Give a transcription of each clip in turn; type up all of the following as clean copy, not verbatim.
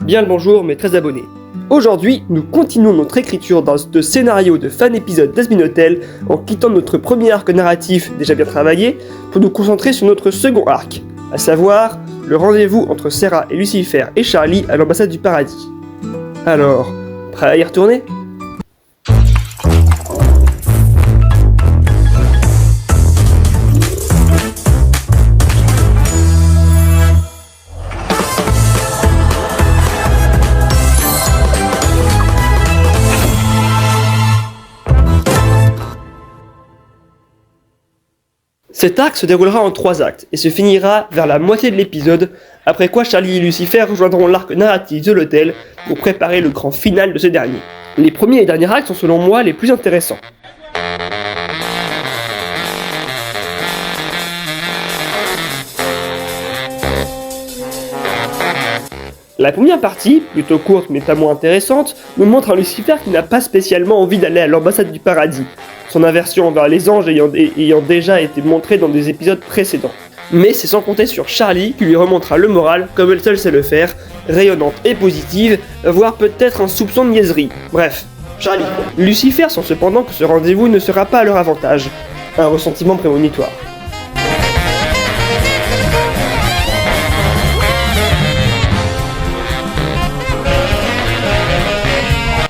Bien le bonjour mes très abonnés. Aujourd'hui, nous continuons notre écriture dans ce scénario de fan épisode d'Azmin Hotel en quittant notre premier arc narratif déjà bien travaillé pour nous concentrer sur notre second arc, à savoir le rendez-vous entre Serah et Lucifer et Charlie à l'ambassade du paradis. Alors, prêt à y retourner ? Cet arc se déroulera en 3 actes et se finira vers la moitié de l'épisode, après quoi Charlie et Lucifer rejoindront l'arc narratif de l'hôtel pour préparer le grand final de ce dernier. Les premiers et derniers actes sont selon moi les plus intéressants. La première partie, plutôt courte mais pas moins intéressante, nous montre un Lucifer qui n'a pas spécialement envie d'aller à l'ambassade du paradis, son aversion envers les anges ayant déjà été montrée dans des épisodes précédents. Mais c'est sans compter sur Charlie qui lui remontera le moral comme elle seule sait le faire, rayonnante et positive, voire peut-être un soupçon de niaiserie. Bref, Charlie. Lucifer sent cependant que ce rendez-vous ne sera pas à leur avantage, un ressentiment prémonitoire.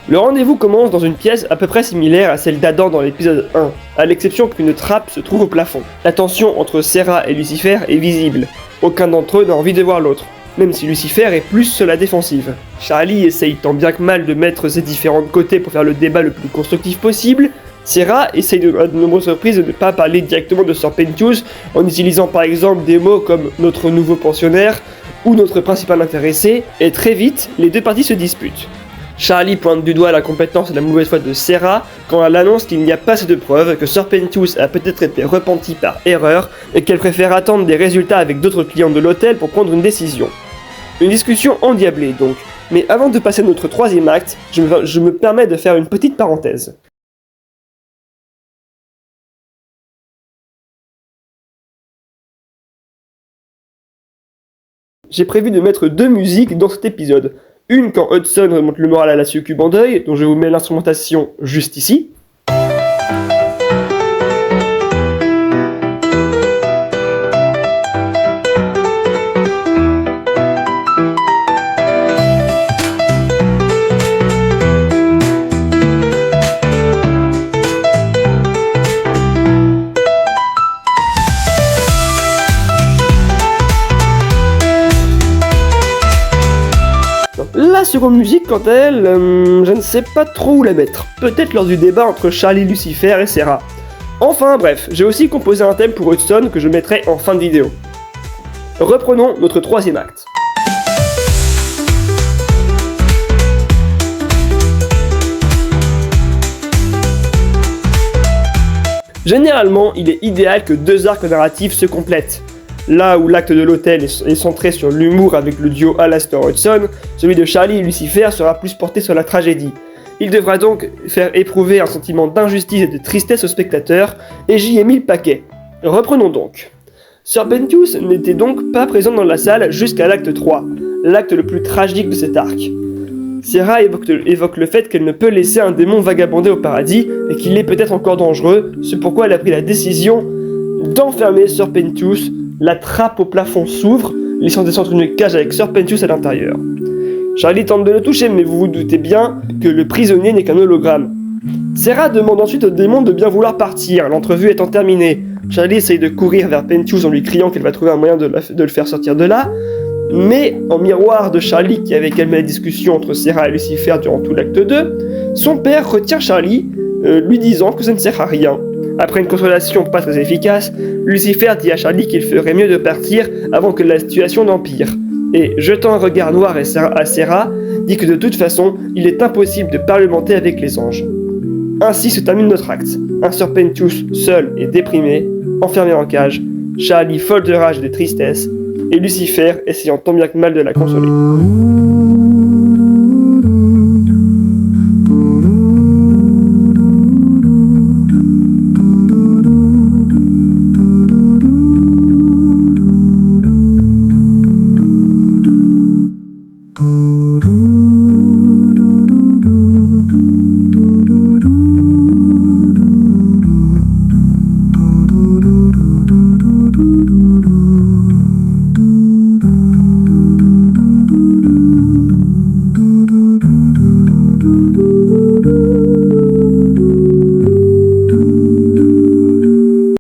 Le rendez-vous commence dans une pièce à peu près similaire à celle d'Adam dans l'épisode 1, à l'exception qu'une trappe se trouve au plafond. La tension entre Serah et Lucifer est visible, aucun d'entre eux n'a envie de voir l'autre, même si Lucifer est plus sur la défensive. Charlie essaye tant bien que mal de mettre ses différents côtés pour faire le débat le plus constructif possible. Serah essaye de nombreuses reprises de ne pas parler directement de Sir Pentious en utilisant par exemple des mots comme « notre nouveau pensionnaire » ou « notre principal intéressé », et très vite, les deux parties se disputent. Charlie pointe du doigt la compétence et la mauvaise foi de Serah quand elle annonce qu'il n'y a pas assez de preuves, que Sir Pentious a peut-être été repenti par erreur et qu'elle préfère attendre des résultats avec d'autres clients de l'hôtel pour prendre une décision. Une discussion endiablée donc, mais avant de passer à notre troisième acte, je me permets de faire une petite parenthèse. J'ai prévu de mettre 2 musiques dans cet épisode. Une quand Hudson remonte le moral à la succube en deuil, dont je vous mets l'instrumentation juste ici. La seconde musique, quant à elle, je ne sais pas trop où la mettre. Peut-être lors du débat entre Charlie, Lucifer et Serah. Enfin bref, j'ai aussi composé un thème pour Hudson que je mettrai en fin de vidéo. Reprenons notre troisième acte. Généralement, il est idéal que 2 arcs narratifs se complètent. Là où l'acte de l'hôtel est centré sur l'humour avec le duo Alastor-Hudson, celui de Charlie et Lucifer sera plus porté sur la tragédie. Il devra donc faire éprouver un sentiment d'injustice et de tristesse au spectateur, et j'y ai mis le paquet. Reprenons donc. Sir Pentious n'était donc pas présent dans la salle jusqu'à l'acte 3, l'acte le plus tragique de cet arc. Serah évoque le fait qu'elle ne peut laisser un démon vagabonder au paradis, et qu'il est peut-être encore dangereux, c'est pourquoi elle a pris la décision d'enfermer Sir Pentious. La trappe au plafond s'ouvre, laissant descendre une cage avec Sir Pentious à l'intérieur. Charlie tente de le toucher, mais vous vous doutez bien que le prisonnier n'est qu'un hologramme. Serah demande ensuite au démon de bien vouloir partir, l'entrevue étant terminée. Charlie essaye de courir vers Pentious en lui criant qu'elle va trouver un moyen de le faire sortir de là, mais en miroir de Charlie qui avait calmé la discussion entre Serah et Lucifer durant tout l'acte 2, son père retient Charlie, lui disant que ça ne sert à rien. Après une consolation pas très efficace, Lucifer dit à Charlie qu'il ferait mieux de partir avant que la situation n'empire, et jetant un regard noir à Serah, dit que de toute façon, il est impossible de parlementer avec les anges. Ainsi se termine notre acte, un Sir Pentious seul et déprimé, enfermé en cage, Charlie folle de rage et de tristesse, et Lucifer essayant tant bien que mal de la consoler. Doo-doo.